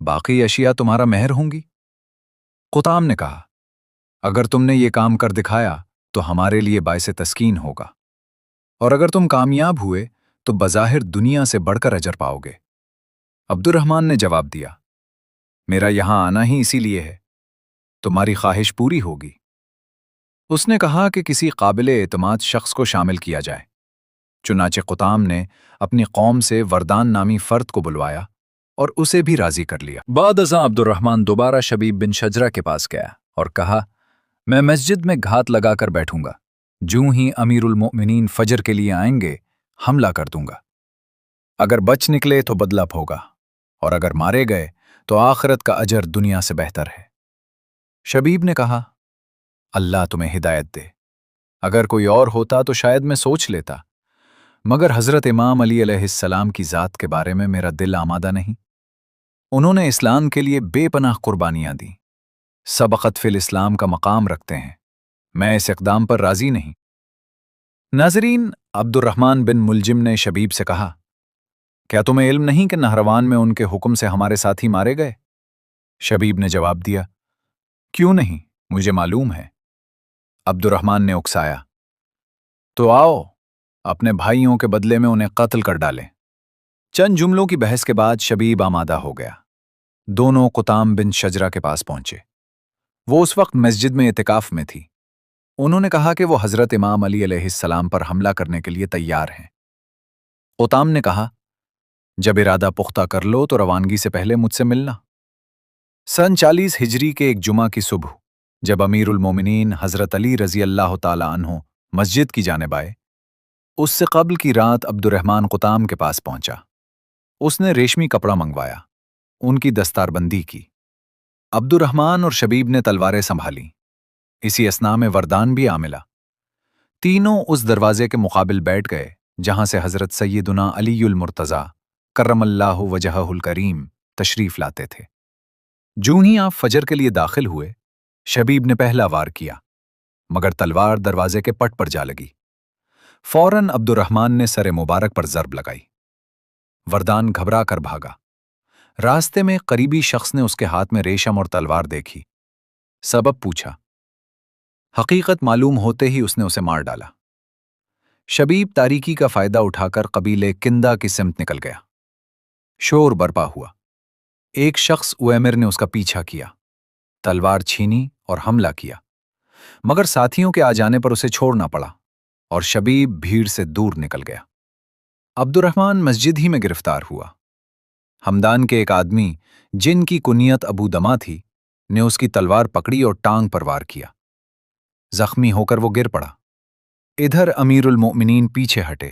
باقی اشیاء تمہارا مہر ہوں گی؟ قطام نے کہا، اگر تم نے یہ کام کر دکھایا تو ہمارے لیے باعث تسکین ہوگا، اور اگر تم کامیاب ہوئے تو بظاہر دنیا سے بڑھ کر اجر پاؤ گے۔ عبد الرحمن نے جواب دیا، میرا یہاں آنا ہی اسی لیے ہے، تمہاری خواہش پوری ہوگی۔ اس نے کہا کہ کسی قابل اعتماد شخص کو شامل کیا جائے۔ چنانچہ قطام نے اپنی قوم سے وردان نامی فرد کو بلوایا اور اسے بھی راضی کر لیا۔ بعد ازاں عبد الرحمن دوبارہ شبیب بن شجرہ کے پاس گیا اور کہا، میں مسجد میں گھات لگا کر بیٹھوں گا، جوں ہی امیر المؤمنین فجر کے لیے آئیں گے حملہ کر دوں گا۔ اگر بچ نکلے تو بدلہ ہوگا، اور اگر مارے گئے تو آخرت کا اجر دنیا سے بہتر ہے۔ شبیب نے کہا، اللہ تمہیں ہدایت دے، اگر کوئی اور ہوتا تو شاید میں سوچ لیتا، مگر حضرت امام علی علیہ السلام کی ذات کے بارے میں میرا دل آمادہ نہیں۔ انہوں نے اسلام کے لیے بے پناہ قربانیاں دیں، سبقت فی الاسلام کا مقام رکھتے ہیں، میں اس اقدام پر راضی نہیں۔ ناظرین، عبد الرحمن بن ملجم نے شبیب سے کہا، کیا تمہیں علم نہیں کہ نہروان میں ان کے حکم سے ہمارے ساتھی مارے گئے؟ شبیب نے جواب دیا، کیوں نہیں، مجھے معلوم ہے۔ عبد الرحمن نے اکسایا، تو آؤ اپنے بھائیوں کے بدلے میں انہیں قتل کر ڈالیں۔ چند جملوں کی بحث کے بعد شبیب آمادہ ہو گیا۔ دونوں قطام بن شجرہ کے پاس پہنچے۔ وہ اس وقت مسجد میں اعتکاف میں تھی۔ انہوں نے کہا کہ وہ حضرت امام علی علیہ السلام پر حملہ کرنے کے لیے تیار ہیں۔ قطام نے کہا، جب ارادہ پختہ کر لو تو روانگی سے پہلے مجھ سے ملنا۔ سن 40 ہجری کے ایک جمعہ کی صبح جب امیر المومنین حضرت علی رضی اللہ تعالی عنہ مسجد کی جانب آئے، اس سے قبل کی رات عبد الرحمن قطام کے پاس پہنچا۔ اس نے ریشمی کپڑا منگوایا، ان کی دستار بندی کی۔ عبد الرحمن اور شبیب نے تلواریں سنبھالیں، اسی اثناء میں وردان بھی آ ملا۔ تینوں اس دروازے کے مقابل بیٹھ گئے جہاں سے حضرت سیدنا علی المرتضیٰ کرم اللہ وجہہ الکریم تشریف لاتے تھے۔ جوں ہی آپ فجر کے لیے داخل ہوئے، شبیب نے پہلا وار کیا، مگر تلوار دروازے کے پٹ پر جا لگی۔ فوراً عبد الرحمن نے سر مبارک پر ضرب لگائی۔ وردان گھبرا کر بھاگا۔ راستے میں قریبی شخص نے اس کے ہاتھ میں ریشم اور تلوار دیکھی، سبب پوچھا۔ حقیقت معلوم ہوتے ہی اس نے اسے مار ڈالا۔ شبیب تاریکی کا فائدہ اٹھا کر قبیلے کندا کی سمت نکل گیا۔ شور برپا ہوا۔ ایک شخص اویمر نے اس کا پیچھا کیا، تلوار چھینی اور حملہ کیا، مگر ساتھیوں کے آ جانے پر اسے چھوڑنا پڑا اور شبیب بھیڑ سے دور نکل گیا۔ عبد الرحمن مسجد ہی میں گرفتار ہوا۔ ہمدان کے ایک آدمی جن کی کنیت ابو دما تھی نے اس کی تلوار پکڑی اور ٹانگ پر وار کیا۔ زخمی ہو کر وہ گر پڑا۔ ادھر امیر المؤمنین پیچھے ہٹے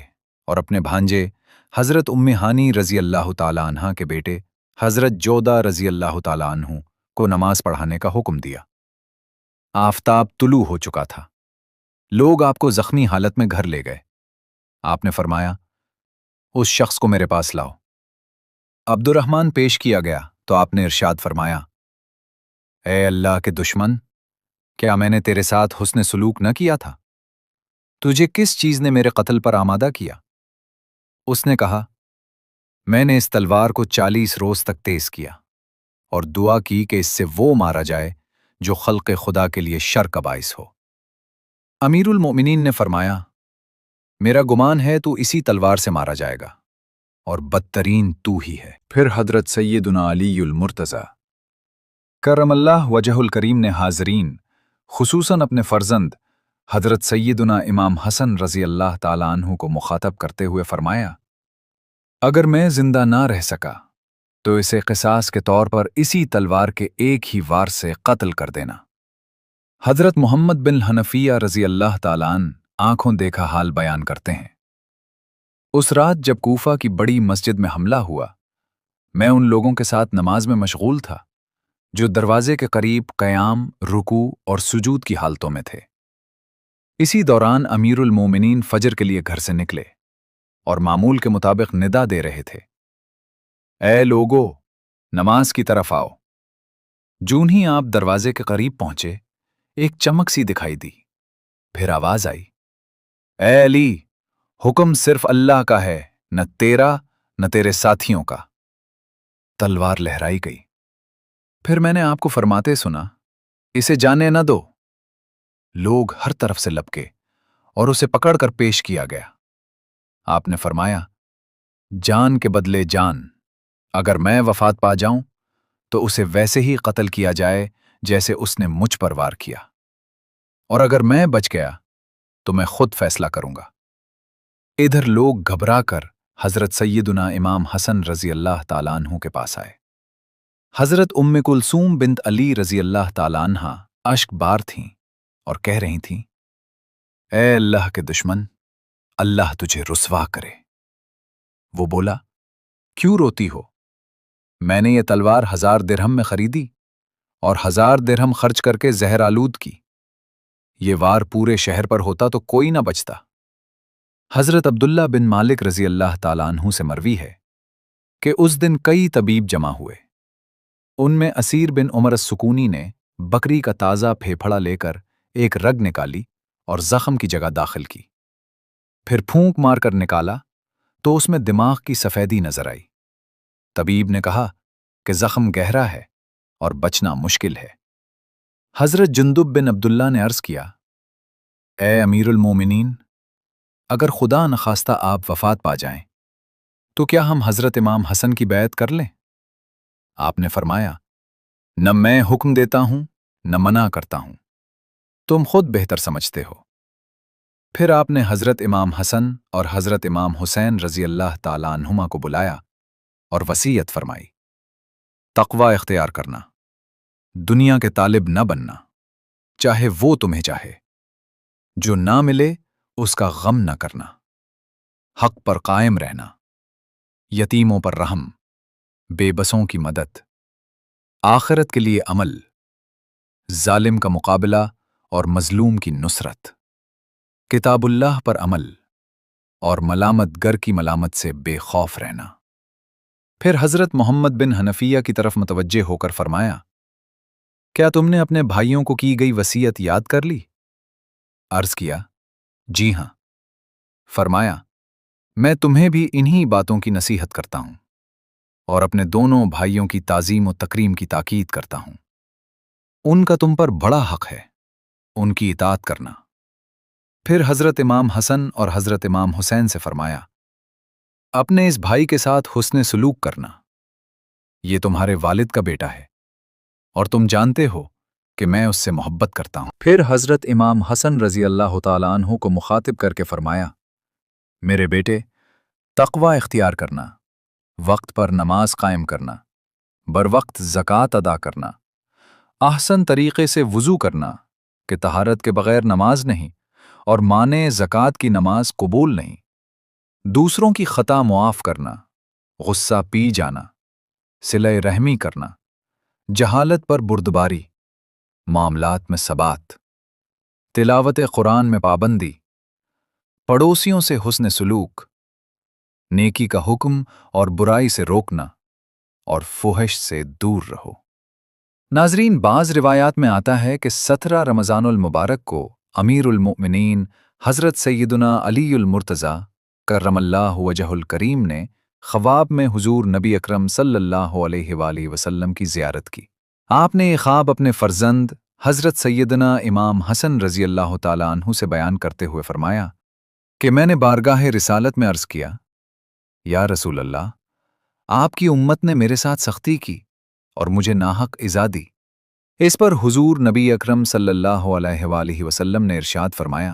اور اپنے بھانجے حضرت ام ہانی رضی اللہ تعالی عنہ کے بیٹے حضرت جودہ رضی اللہ تعالی عنہ کو نماز پڑھانے کا حکم دیا۔ آفتاب طلوع ہو چکا تھا۔ لوگ آپ کو زخمی حالت میں گھر لے گئے۔ آپ نے فرمایا، اس شخص کو میرے پاس لاؤ۔ عبد الرحمن پیش کیا گیا تو آپ نے ارشاد فرمایا، اے اللہ کے دشمن، کیا میں نے تیرے ساتھ حسن سلوک نہ کیا تھا؟ تجھے کس چیز نے میرے قتل پر آمادہ کیا؟ اس نے کہا، میں نے اس تلوار کو 40 روز تک تیز کیا اور دعا کی کہ اس سے وہ مارا جائے جو خلق خدا کے لیے شر کا باعث ہو۔ امیر المؤمنین نے فرمایا، میرا گمان ہے تو اسی تلوار سے مارا جائے گا، اور بدترین تو ہی ہے۔ پھر حضرت سیدنا علی المرتضیٰ کرم اللہ وجہ الکریم نے حاضرین، خصوصاً اپنے فرزند حضرت سیدنا امام حسن رضی اللہ تعالیٰ عنہ کو مخاطب کرتے ہوئے فرمایا، اگر میں زندہ نہ رہ سکا تو اسے قصاص کے طور پر اسی تلوار کے ایک ہی وار سے قتل کر دینا۔ حضرت محمد بن حنفیہ رضی اللہ تعالیٰ عنہ آنکھوں دیکھا حال بیان کرتے ہیں، اس رات جب کوفہ کی بڑی مسجد میں حملہ ہوا، میں ان لوگوں کے ساتھ نماز میں مشغول تھا جو دروازے کے قریب قیام، رکوع اور سجود کی حالتوں میں تھے۔ اسی دوران امیر المومنین فجر کے لیے گھر سے نکلے اور معمول کے مطابق ندا دے رہے تھے، اے لوگو، نماز کی طرف آؤ۔ جون ہی آپ دروازے کے قریب پہنچے، ایک چمک سی دکھائی دی، پھر آواز آئی، اے علی، حکم صرف اللہ کا ہے، نہ تیرا نہ تیرے ساتھیوں کا۔ تلوار لہرائی گئی۔ پھر میں نے آپ کو فرماتے سنا، اسے جانے نہ دو۔ لوگ ہر طرف سے لپکے اور اسے پکڑ کر پیش کیا گیا۔ آپ نے فرمایا، جان کے بدلے جان، اگر میں وفات پا جاؤں تو اسے ویسے ہی قتل کیا جائے جیسے اس نے مجھ پر وار کیا، اور اگر میں بچ گیا تو میں خود فیصلہ کروں گا۔ ادھر لوگ گھبرا کر حضرت سیدنا امام حسن رضی اللہ تعالیٰ عنہ کے پاس آئے۔ حضرت ام کلثوم بنت علی رضی اللہ تعالیٰ عنہ اشک بار تھیں اور کہہ رہی تھیں، اے اللہ کے دشمن، اللہ تجھے رسوا کرے۔ وہ بولا، کیوں روتی ہو؟ میں نے یہ تلوار 1000 درہم میں خریدی اور 1000 درہم خرچ کر کے زہر آلود کی۔ یہ وار پورے شہر پر ہوتا تو کوئی نہ بچتا۔ حضرت عبداللہ بن مالک رضی اللہ تعالیٰ عنہ سے مروی ہے کہ اس دن کئی طبیب جمع ہوئے۔ ان میں اسیر بن عمر السکونی نے بکری کا تازہ پھیپھڑا لے کر ایک رگ نکالی اور زخم کی جگہ داخل کی، پھر پھونک مار کر نکالا تو اس میں دماغ کی سفیدی نظر آئی۔ طبیب نے کہا کہ زخم گہرا ہے اور بچنا مشکل ہے۔ حضرت جندب بن عبداللہ نے عرض کیا، اے امیر المومنین، اگر خدا نخواستہ آپ وفات پا جائیں تو کیا ہم حضرت امام حسن کی بیعت کر لیں؟ آپ نے فرمایا، نہ میں حکم دیتا ہوں نہ منع کرتا ہوں، تم خود بہتر سمجھتے ہو۔ پھر آپ نے حضرت امام حسن اور حضرت امام حسین رضی اللہ تعالیٰ عنہما کو بلایا اور وصیت فرمائی، تقوی اختیار کرنا، دنیا کے طالب نہ بننا، چاہے وہ تمہیں چاہے، جو نہ ملے اس کا غم نہ کرنا، حق پر قائم رہنا، یتیموں پر رحم، بے بسوں کی مدد، آخرت کے لیے عمل، ظالم کا مقابلہ اور مظلوم کی نصرت، کتاب اللہ پر عمل اور ملامت گر کی ملامت سے بے خوف رہنا۔ پھر حضرت محمد بن حنفیہ کی طرف متوجہ ہو کر فرمایا، کیا تم نے اپنے بھائیوں کو کی گئی وصیت یاد کر لی؟ عرض کیا، جی ہاں۔ فرمایا، میں تمہیں بھی انہی باتوں کی نصیحت کرتا ہوں اور اپنے دونوں بھائیوں کی تعظیم و تکریم کی تاکید کرتا ہوں۔ ان کا تم پر بڑا حق ہے، ان کی اطاعت کرنا۔ پھر حضرت امام حسن اور حضرت امام حسین سے فرمایا، اپنے اس بھائی کے ساتھ حسن سلوک کرنا، یہ تمہارے والد کا بیٹا ہے اور تم جانتے ہو کہ میں اس سے محبت کرتا ہوں۔ پھر حضرت امام حسن رضی اللہ تعالیٰ عنہ کو مخاطب کر کے فرمایا، میرے بیٹے، تقوی اختیار کرنا، وقت پر نماز قائم کرنا، بروقت زکوٰۃ ادا کرنا، احسن طریقے سے وضو کرنا کہ طہارت کے بغیر نماز نہیں اور مانے زکوٰۃ کی نماز قبول نہیں، دوسروں کی خطا معاف کرنا، غصہ پی جانا، صلہ رحمی کرنا، جہالت پر بردباری، معاملات میں ثبات، تلاوت قرآن میں پابندی، پڑوسیوں سے حسن سلوک، نیکی کا حکم اور برائی سے روکنا اور فحش سے دور رہو۔ ناظرین، بعض روایات میں آتا ہے کہ 17 رمضان المبارک کو امیر المؤمنین حضرت سیدنا علی المرتضیٰ کرم اللہ وجہ الکریم نے خواب میں حضور نبی اکرم صلی اللہ علیہ وآلہ وسلم کی زیارت کی۔ آپ نے یہ خواب اپنے فرزند حضرت سیدنا امام حسن رضی اللہ تعالیٰ عنہ سے بیان کرتے ہوئے فرمایا کہ میں نے بارگاہ رسالت میں عرض کیا، یا رسول اللہ، آپ کی امت نے میرے ساتھ سختی کی اور مجھے ناحق ایذا دی۔ اس پر حضور نبی اکرم صلی اللہ علیہ وآلہ وسلم نے ارشاد فرمایا،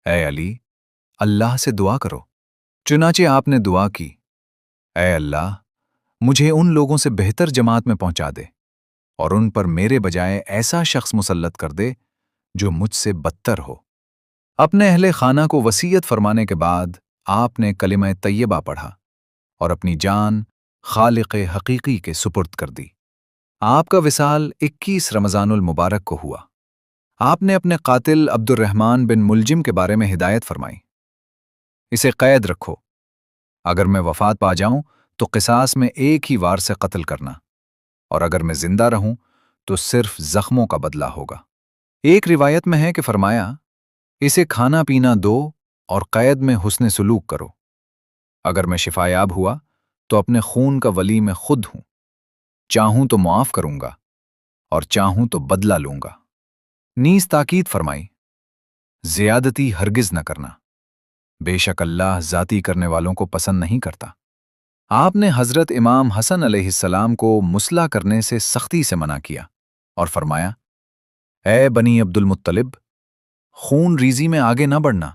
اے علی، اللہ سے دعا کرو۔ چنانچہ آپ نے دعا کی، اے اللہ، مجھے ان لوگوں سے بہتر جماعت میں پہنچا دے اور ان پر میرے بجائے ایسا شخص مسلط کر دے جو مجھ سے بدتر ہو۔ اپنے اہل خانہ کو وصیت فرمانے کے بعد آپ نے کلمہ طیبہ پڑھا اور اپنی جان خالق حقیقی کے سپرد کر دی۔ آپ کا وصال 21 رمضان المبارک کو ہوا۔ آپ نے اپنے قاتل عبد الرحمن بن ملجم کے بارے میں ہدایت فرمائی، اسے قید رکھو، اگر میں وفات پا جاؤں تو قصاص میں ایک ہی وار سے قتل کرنا، اور اگر میں زندہ رہوں تو صرف زخموں کا بدلہ ہوگا۔ ایک روایت میں ہے کہ فرمایا، اسے کھانا پینا دو اور قید میں حسن سلوک کرو، اگر میں شفایاب ہوا تو اپنے خون کا ولی میں خود ہوں، چاہوں تو معاف کروں گا اور چاہوں تو بدلہ لوں گا۔ نیز تاکید فرمائی، زیادتی ہرگز نہ کرنا، بے شک اللہ ذاتی کرنے والوں کو پسند نہیں کرتا۔ آپ نے حضرت امام حسن علیہ السلام کو مصلح کرنے سے سختی سے منع کیا اور فرمایا، اے بنی عبد المطلب، خون ریزی میں آگے نہ بڑھنا،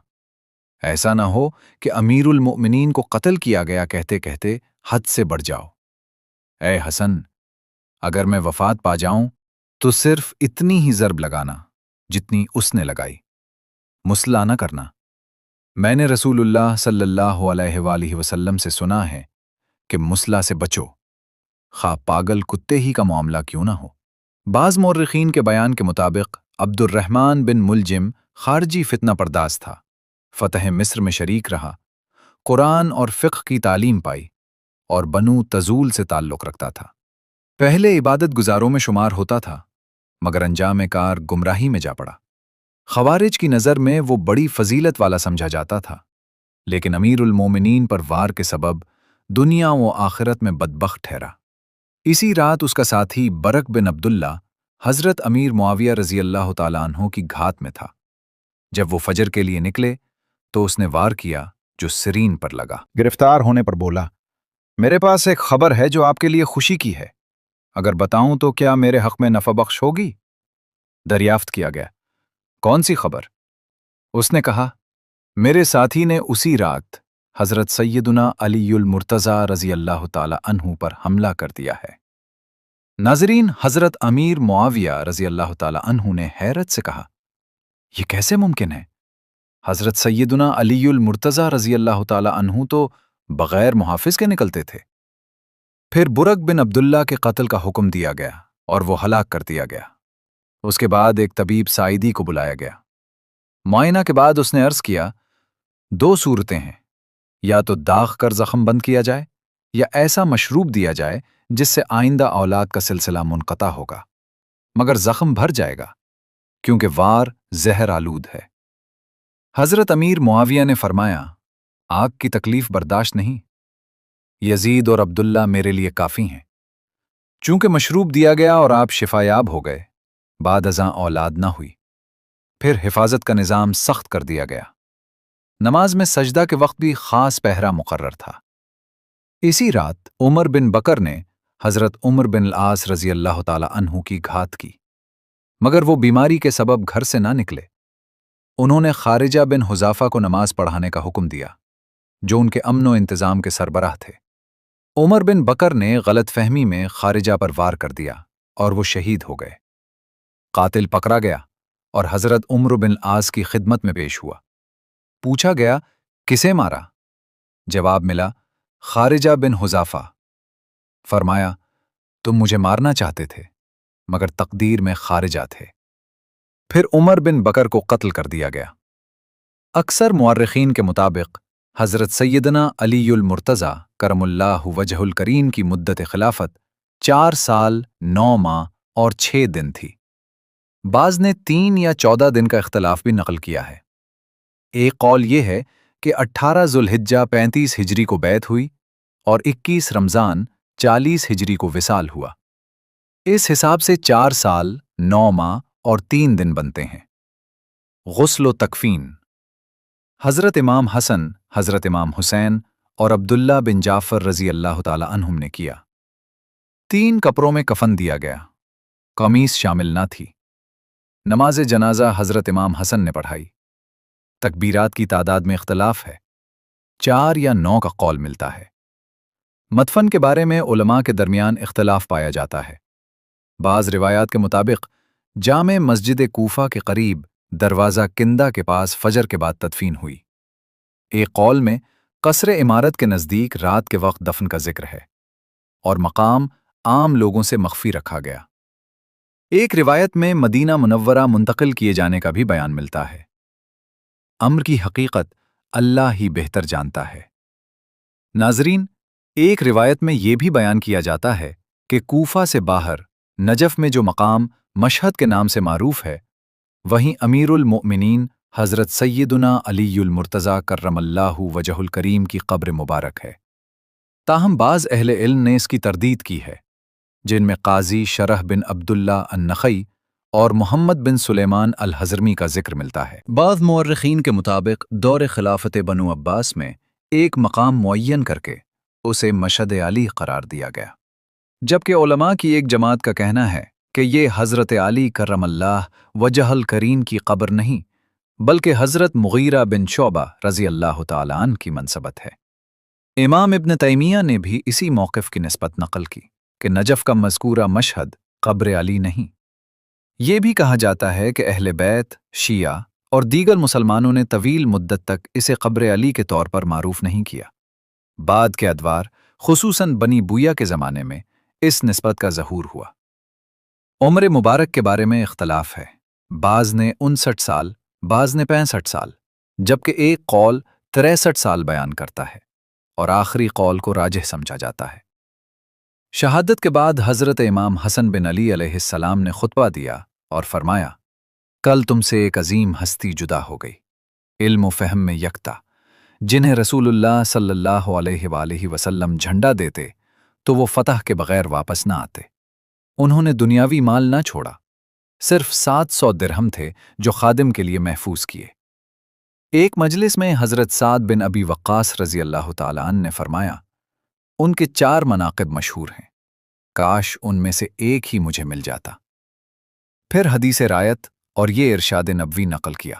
ایسا نہ ہو کہ امیر المؤمنین کو قتل کیا گیا کہتے کہتے حد سے بڑھ جاؤ۔ اے حسن، اگر میں وفات پا جاؤں تو صرف اتنی ہی ضرب لگانا جتنی اس نے لگائی، مصلح نہ کرنا۔ میں نے رسول اللہ صلی اللہ علیہ وآلہ وسلم سے سنا ہے کہ مصلح سے بچو، خواہ پاگل کتے ہی کا معاملہ کیوں نہ ہو۔ بعض مورخین کے بیان کے مطابق عبد الرحمن بن ملجم خارجی فتنہ پرداز تھا، فتح مصر میں شریک رہا، قرآن اور فقہ کی تعلیم پائی اور بنو تزول سے تعلق رکھتا تھا۔ پہلے عبادت گزاروں میں شمار ہوتا تھا، مگر انجام کار گمراہی میں جا پڑا۔ خوارج کی نظر میں وہ بڑی فضیلت والا سمجھا جاتا تھا، لیکن امیر المومنین پر وار کے سبب دنیا و آخرت میں بدبخت ٹھہرا۔ اسی رات اس کا ساتھی برق بن عبداللہ حضرت امیر معاویہ رضی اللہ تعالیٰ عنہ کی گھات میں تھا۔ جب وہ فجر کے لیے نکلے تو اس نے وار کیا جو سرین پر لگا۔ گرفتار ہونے پر بولا، میرے پاس ایک خبر ہے جو آپ کے لیے خوشی کی ہے، اگر بتاؤں تو کیا میرے حق میں نفع بخش ہوگی؟ دریافت کیا گیا، کون سی خبر؟ اس نے کہا، میرے ساتھی نے اسی رات حضرت سیدنا علی المرتضیٰ رضی اللہ تعالی عنہ پر حملہ کر دیا ہے۔ ناظرین، حضرت امیر معاویہ رضی اللہ تعالی عنہ نے حیرت سے کہا، یہ کیسے ممکن ہے؟ حضرت سیدنا علی المرتضیٰ رضی اللہ تعالی عنہ تو بغیر محافظ کے نکلتے تھے۔ پھر برق بن عبداللہ کے قتل کا حکم دیا گیا اور وہ ہلاک کر دیا گیا۔ اس کے بعد ایک طبیب سائیدی کو بلایا گیا۔ معائنہ کے بعد اس نے عرض کیا، دو صورتیں ہیں، یا تو داغ کر زخم بند کیا جائے یا ایسا مشروب دیا جائے جس سے آئندہ اولاد کا سلسلہ منقطع ہوگا، مگر زخم بھر جائے گا کیونکہ وار زہر آلود ہے۔ حضرت امیر معاویہ نے فرمایا، آگ کی تکلیف برداشت نہیں، یزید اور عبداللہ میرے لیے کافی ہیں۔ چونکہ مشروب دیا گیا اور آپ شفایاب ہو گئے، بعد ازاں اولاد نہ ہوئی۔ پھر حفاظت کا نظام سخت کر دیا گیا۔ نماز میں سجدہ کے وقت بھی خاص پہرا مقرر تھا۔ اسی رات عمر بن بکر نے حضرت عمر بن العاص رضی اللہ تعالی عنہ کی گھات کی، مگر وہ بیماری کے سبب گھر سے نہ نکلے۔ انہوں نے خارجہ بن حذافہ کو نماز پڑھانے کا حکم دیا، جو ان کے امن و انتظام کے سربراہ تھے۔ عمر بن بکر نے غلط فہمی میں خارجہ پر وار کر دیا اور وہ شہید ہو گئے۔ قاتل پکڑا گیا اور حضرت عمر بن العاص کی خدمت میں پیش ہوا۔ پوچھا گیا، کسے مارا؟ جواب ملا، خارجہ بن حذافہ۔ فرمایا، تم مجھے مارنا چاہتے تھے، مگر تقدیر میں خارجہ تھے۔ پھر عمر بن بکر کو قتل کر دیا گیا۔ اکثر مورخین کے مطابق حضرت سیدنا علی المرتضیٰ کرم اللہ وجہ الکریم کی مدت خلافت 4 سال 9 ماہ اور 6 دن تھی۔ بعض نے 3 یا 14 دن کا اختلاف بھی نقل کیا ہے۔ ایک قول یہ ہے کہ 18 ذوالحجہ 35 ہجری کو بیعت ہوئی اور 21 رمضان 40 ہجری کو وصال ہوا۔ اس حساب سے 4 سال 9 ماہ اور 3 دن بنتے ہیں۔ غسل و تکفین حضرت امام حسن، حضرت امام حسین اور عبداللہ بن جعفر رضی اللہ تعالی عنہم نے کیا۔ 3 کپڑوں میں کفن دیا گیا، قمیص شامل نہ تھی۔ نماز جنازہ حضرت امام حسن نے پڑھائی۔ تکبیرات کی تعداد میں اختلاف ہے، 4 یا 9 کا قول ملتا ہے۔ مدفن کے بارے میں علماء کے درمیان اختلاف پایا جاتا ہے۔ بعض روایات کے مطابق جامع مسجد کوفہ کے قریب دروازہ کندہ کے پاس فجر کے بعد تدفین ہوئی۔ ایک قول میں قصر عمارت کے نزدیک رات کے وقت دفن کا ذکر ہے اور مقام عام لوگوں سے مخفی رکھا گیا۔ ایک روایت میں مدینہ منورہ منتقل کیے جانے کا بھی بیان ملتا ہے۔ امر کی حقیقت اللہ ہی بہتر جانتا ہے۔ ناظرین، ایک روایت میں یہ بھی بیان کیا جاتا ہے کہ کوفہ سے باہر نجف میں جو مقام مشہد کے نام سے معروف ہے، وہیں امیر المؤمنین حضرت سیدنا علی المرتضیٰ کرم اللہ وجہ الکریم کی قبر مبارک ہے۔ تاہم بعض اہل علم نے اس کی تردید کی ہے، جن میں قاضی شرح بن عبداللہ النخعی اور محمد بن سلیمان الحضرمی کا ذکر ملتا ہے۔ بعض مورخین کے مطابق دور خلافت بنو عباس میں ایک مقام معین کر کے اسے مشہد علی قرار دیا گیا، جبکہ علماء کی ایک جماعت کا کہنا ہے کہ یہ حضرت علی کرم اللہ وجہ الکریم کی قبر نہیں بلکہ حضرت مغیرہ بن شعبہ رضی اللہ تعالیٰ عنہ کی منسبت ہے۔ امام ابن تیمیہ نے بھی اسی موقف کی نسبت نقل کی کہ نجف کا مذکورہ مشہد قبر علی نہیں۔ یہ بھی کہا جاتا ہے کہ اہل بیت، شیعہ اور دیگر مسلمانوں نے طویل مدت تک اسے قبر علی کے طور پر معروف نہیں کیا۔ بعد کے ادوار خصوصاً بنی بویہ کے زمانے میں اس نسبت کا ظہور ہوا۔ عمر مبارک کے بارے میں اختلاف ہے، بعض نے 59 سال، بعض نے 65 سال، جبکہ ایک قول 63 سال بیان کرتا ہے اور آخری قول کو راجح سمجھا جاتا ہے۔ شہادت کے بعد حضرت امام حسن بن علی علیہ السلام نے خطبہ دیا اور فرمایا، کل تم سے ایک عظیم ہستی جدا ہو گئی، علم و فہم میں یکتا، جنہیں رسول اللہ صلی اللہ علیہ وآلہ وسلم جھنڈا دیتے تو وہ فتح کے بغیر واپس نہ آتے۔ انہوں نے دنیاوی مال نہ چھوڑا، صرف 700 درہم تھے جو خادم کے لیے محفوظ کیے۔ ایک مجلس میں حضرت سعد بن ابی وقاص رضی اللہ تعالیٰ عنہ نے فرمایا، ان کے 4 مناقب مشہور ہیں، کاش ان میں سے ایک ہی مجھے مل جاتا۔ پھر حدیث رایت اور یہ ارشاد نبوی نقل کیا،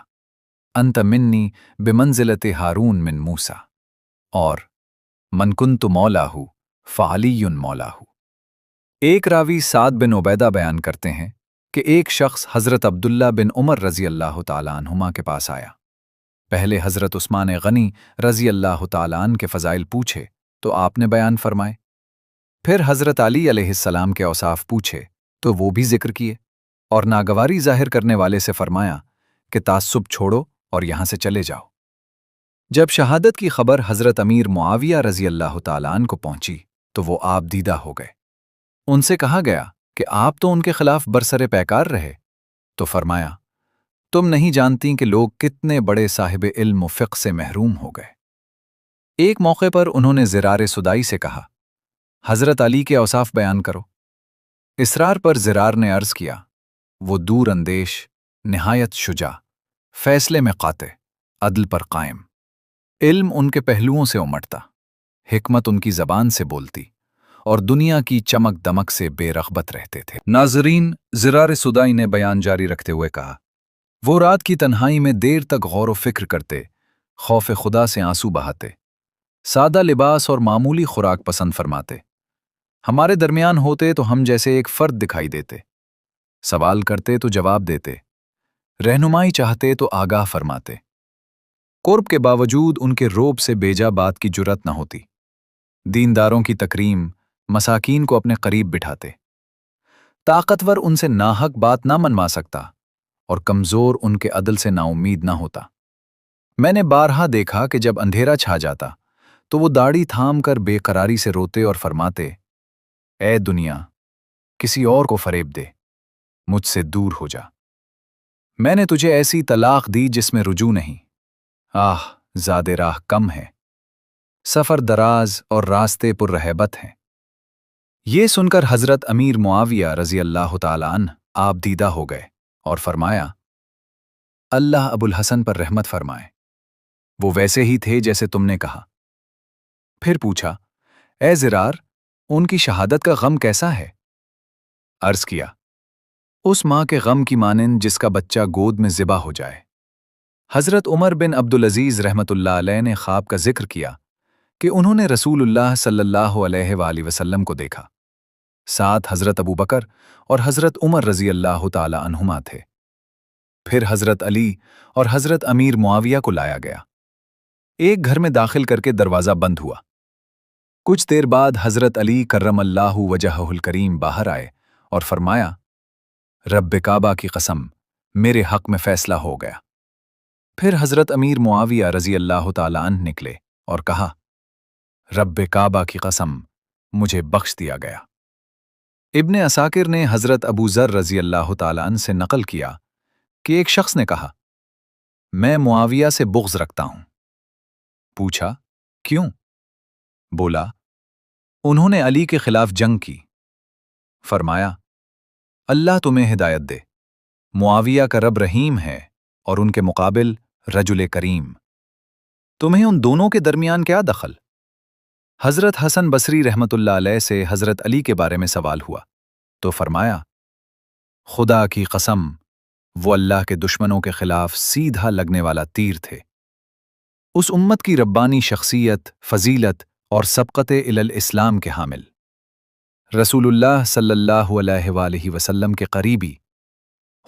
انت منی بمنزلت ہارون من موسیٰ، اور من کنت مولاہ فعلی مولاہ۔ ایک راوی سعد بن عبیدہ بیان کرتے ہیں کہ ایک شخص حضرت عبداللہ بن عمر رضی اللہ تعالیٰ عنہما کے پاس آیا۔ پہلے حضرت عثمان غنی رضی اللہ تعالیٰ عنہ کے فضائل پوچھے تو آپ نے بیان فرمائے، پھر حضرت علی علیہ السلام کے اوصاف پوچھے تو وہ بھی ذکر کیے، اور ناگواری ظاہر کرنے والے سے فرمایا کہ تعصب چھوڑو اور یہاں سے چلے جاؤ۔ جب شہادت کی خبر حضرت امیر معاویہ رضی اللہ تعالیٰ عنہ کو پہنچی تو وہ آپ دیدہ ہو گئے۔ ان سے کہا گیا کہ آپ تو ان کے خلاف برسر پیکار رہے، تو فرمایا، تم نہیں جانتی کہ لوگ کتنے بڑے صاحب علم و فقہ سے محروم ہو گئے۔ ایک موقع پر انہوں نے زرار سدائی سے کہا، حضرت علی کے اوصاف بیان کرو۔ اصرار پر زرار نے عرض کیا، وہ دور اندیش، نہایت شجاع، فیصلے میں قاطع، عدل پر قائم، علم ان کے پہلوؤں سے امٹتا، حکمت ان کی زبان سے بولتی، اور دنیا کی چمک دمک سے بے رغبت رہتے تھے۔ ناظرین، زرار سدائی نے بیان جاری رکھتے ہوئے کہا، وہ رات کی تنہائی میں دیر تک غور و فکر کرتے، خوف خدا سے آنسو بہاتے، سادہ لباس اور معمولی خوراک پسند فرماتے۔ ہمارے درمیان ہوتے تو ہم جیسے ایک فرد دکھائی دیتے، سوال کرتے تو جواب دیتے، رہنمائی چاہتے تو آگاہ فرماتے۔ قرب کے باوجود ان کے روب سے بیجا بات کی جرات نہ ہوتی، دینداروں کی تکریم، مساکین کو اپنے قریب بٹھاتے، طاقتور ان سے ناحق بات نہ منوا سکتا اور کمزور ان کے عدل سے نا امید نہ ہوتا۔ میں نے بارہا دیکھا کہ جب اندھیرا چھا جاتا تو وہ داڑھی تھام کر بے قراری سے روتے اور فرماتے، اے دنیا، کسی اور کو فریب دے، مجھ سے دور ہو جا۔ میں نے تجھے ایسی طلاق دی جس میں رجوع نہیں، آہ زاد راہ کم ہے، سفر دراز اور راستے پر رہبت ہیں۔ یہ سن کر حضرت امیر معاویہ رضی اللہ تعالیٰ عنہ آپ دیدہ ہو گئے اور فرمایا، اللہ ابو الحسن پر رحمت فرمائے، وہ ویسے ہی تھے جیسے تم نے کہا۔ پھر پوچھا، اے زرار، ان کی شہادت کا غم کیسا ہے؟ عرض کیا، اس ماں کے غم کی مانند جس کا بچہ گود میں ذبح ہو جائے۔ حضرت عمر بن عبدالعزیز رحمۃ اللہ علیہ نے خواب کا ذکر کیا کہ انہوں نے رسول اللہ صلی اللہ علیہ وآلہ وسلم کو دیکھا، ساتھ حضرت ابو بکر اور حضرت عمر رضی اللہ تعالی عنہما تھے۔ پھر حضرت علی اور حضرت امیر معاویہ کو لایا گیا، ایک گھر میں داخل کر کے دروازہ بند ہوا۔ کچھ دیر بعد حضرت علی کرم اللہ وجہہ الکریم باہر آئے اور فرمایا، رب کعبہ کی قسم، میرے حق میں فیصلہ ہو گیا۔ پھر حضرت امیر معاویہ رضی اللہ تعالی عنہ نکلے اور کہا، رب کعبہ کی قسم، مجھے بخش دیا گیا۔ ابن عساکر نے حضرت ابو ذر رضی اللہ تعالی عنہ سے نقل کیا کہ ایک شخص نے کہا، میں معاویہ سے بغض رکھتا ہوں۔ پوچھا، کیوں؟ بولا، انہوں نے علی کے خلاف جنگ کی۔ فرمایا، اللہ تمہیں ہدایت دے، معاویہ کا رب رحیم ہے اور ان کے مقابل رجل کریم، تمہیں ان دونوں کے درمیان کیا دخل؟ حضرت حسن بصری رحمت اللہ علیہ سے حضرت علی کے بارے میں سوال ہوا تو فرمایا، خدا کی قسم وہ اللہ کے دشمنوں کے خلاف سیدھا لگنے والا تیر تھے، اس امت کی ربانی شخصیت، فضیلت اور سبقت الی الاسلام کے حامل، رسول اللہ صلی اللہ علیہ وآلہ وسلم کے قریبی،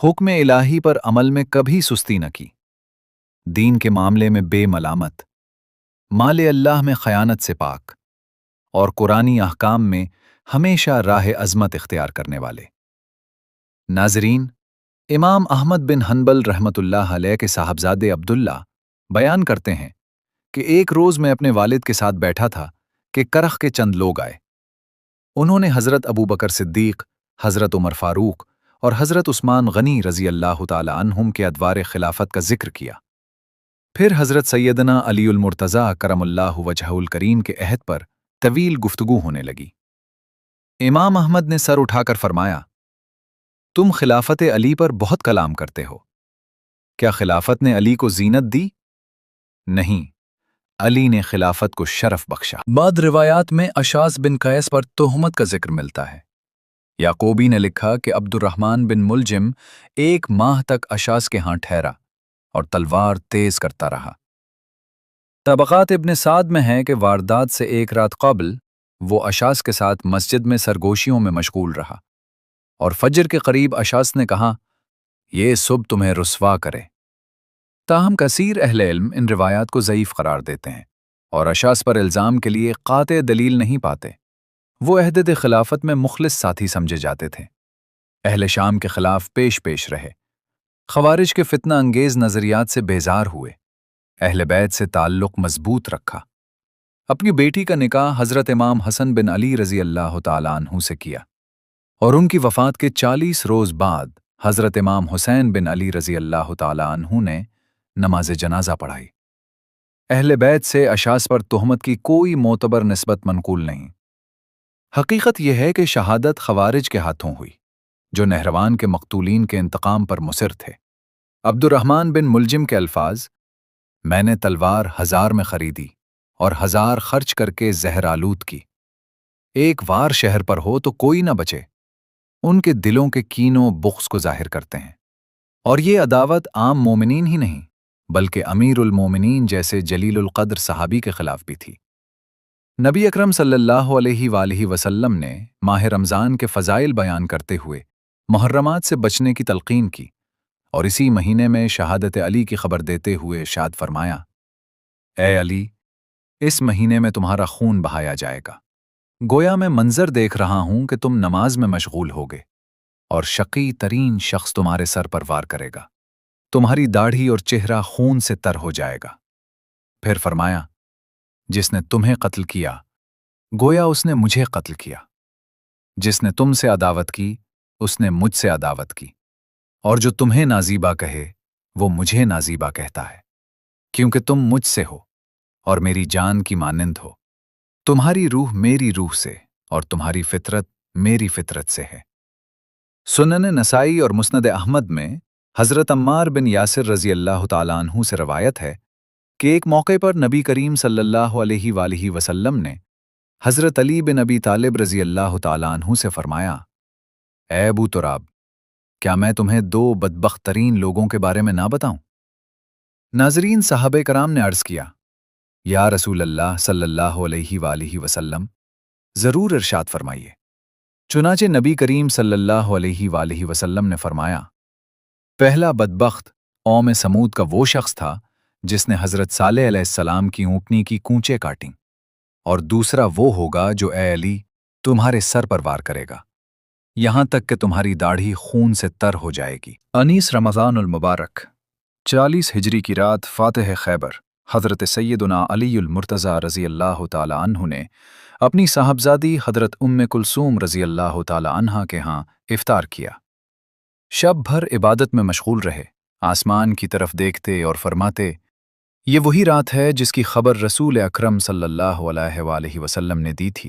حکم الہی پر عمل میں کبھی سستی نہ کی، دین کے معاملے میں بے ملامت، مال اللہ میں خیانت سے پاک اور قرآنی احکام میں ہمیشہ راہ عظمت اختیار کرنے والے۔ ناظرین، امام احمد بن حنبل رحمت اللہ علیہ کے صاحبزادے عبداللہ بیان کرتے ہیں کہ ایک روز میں اپنے والد کے ساتھ بیٹھا تھا کہ کرخ کے چند لوگ آئے۔ انہوں نے حضرت ابو بکر صدیق، حضرت عمر فاروق اور حضرت عثمان غنی رضی اللہ تعالی عنہم کے ادوار خلافت کا ذکر کیا۔ پھر حضرت سیدنا علی المرتضیٰ کرم اللہ وجہہ الکریم کے عہد پر طویل گفتگو ہونے لگی۔ امام احمد نے سر اٹھا کر فرمایا، تم خلافت علی پر بہت کلام کرتے ہو، کیا خلافت نے علی کو زینت دی؟ نہیں، علی نے خلافت کو شرف بخشا۔ بعد روایات میں اشعث بن قیس پر تہمت کا ذکر ملتا ہے۔ یعقوبی نے لکھا کہ عبد الرحمن بن ملجم 1 ماہ تک اشعث کے ہاں ٹھہرا اور تلوار تیز کرتا رہا۔ طبقات ابن سعد میں ہے کہ واردات سے 1 رات قبل وہ اشعث کے ساتھ مسجد میں سرگوشیوں میں مشغول رہا اور فجر کے قریب اشعث نے کہا، یہ صبح تمہیں رسوا کرے۔ تاہم کثیر اہل علم ان روایات کو ضعیف قرار دیتے ہیں اور اشعث پر الزام کے لیے قاطع دلیل نہیں پاتے۔ وہ عہد خلافت میں مخلص ساتھی سمجھے جاتے تھے، اہل شام کے خلاف پیش رہے، خوارج کے فتنہ انگیز نظریات سے بیزار ہوئے، اہل بیت سے تعلق مضبوط رکھا، اپنی بیٹی کا نکاح حضرت امام حسن بن علی رضی اللہ تعالی عنہ سے کیا اور ان کی وفات کے 40 روز بعد حضرت امام حسین بن علی رضی اللہ تعالی عنہ نے نماز جنازہ پڑھائی۔ اہل بیت سے اشعث پر تہمت کی کوئی معتبر نسبت منقول نہیں۔ حقیقت یہ ہے کہ شہادت خوارج کے ہاتھوں ہوئی، جو نہروان کے مقتولین کے انتقام پر مصر تھے۔ عبد الرحمن بن ملجم کے الفاظ، میں نے تلوار 1000 میں خریدی اور 1000 خرچ کر کے زہر آلود کی، ایک وار شہر پر ہو تو کوئی نہ بچے، ان کے دلوں کے کین و بغض کو ظاہر کرتے ہیں، اور یہ عداوت عام مومنین ہی نہیں بلکہ امیر المومنین جیسے جلیل القدر صحابی کے خلاف بھی تھی۔ نبی اکرم صلی اللہ علیہ وآلہ وسلم نے ماہ رمضان کے فضائل بیان کرتے ہوئے محرمات سے بچنے کی تلقین کی اور اسی مہینے میں شہادت علی کی خبر دیتے ہوئے ارشاد فرمایا، اے علی، اس مہینے میں تمہارا خون بہایا جائے گا، گویا میں منظر دیکھ رہا ہوں کہ تم نماز میں مشغول ہوگے اور شقی ترین شخص تمہارے سر پر وار کرے گا، تمہاری داڑھی اور چہرہ خون سے تر ہو جائے گا۔ پھر فرمایا، جس نے تمہیں قتل کیا گویا اس نے مجھے قتل کیا، جس نے تم سے عداوت کی اس نے مجھ سے عداوت کی، اور جو تمہیں نازیبا کہے وہ مجھے نازیبا کہتا ہے، کیونکہ تم مجھ سے ہو اور میری جان کی مانند ہو، تمہاری روح میری روح سے اور تمہاری فطرت میری فطرت سے ہے۔ سنن نسائی اور مسند احمد میں حضرت عمار بن یاسر رضی اللہ تعالیٰ عنہ سے روایت ہے کہ ایک موقع پر نبی کریم صلی اللہ علیہ وآلہ وسلم نے حضرت علی بن ابی طالب رضی اللہ تعالیٰ عنہ سے فرمایا، اے ابو تراب، کیا میں تمہیں 2 بدبخت ترین لوگوں کے بارے میں نہ بتاؤں؟ ناظرین، صحابہ کرام نے عرض کیا، یا رسول اللہ صلی اللہ علیہ وآلہ وسلم، ضرور ارشاد فرمائیے۔ چنانچہ نبی کریم صلی اللہ علیہ وآلہ وسلم نے فرمایا، پہلا بدبخت قوم سمود کا وہ شخص تھا جس نے حضرت صالح علیہ السلام کی اونٹنی کی کونچیں کاٹیں، اور دوسرا وہ ہوگا جو اے علی تمہارے سر پر وار کرے گا، یہاں تک کہ تمہاری داڑھی خون سے تر ہو جائے گی۔ 19 رمضان المبارک 40 ہجری کی رات فاتح خیبر حضرت سیدنا علی المرتضیٰ رضی اللہ تعالی عنہ نے اپنی صاحبزادی حضرت ام کلثوم رضی اللہ تعالی عنہا کے ہاں افطار کیا۔ شب بھر عبادت میں مشغول رہے، آسمان کی طرف دیکھتے اور فرماتے، یہ وہی رات ہے جس کی خبر رسول اکرم صلی اللہ علیہ وآلہ وسلم نے دی تھی۔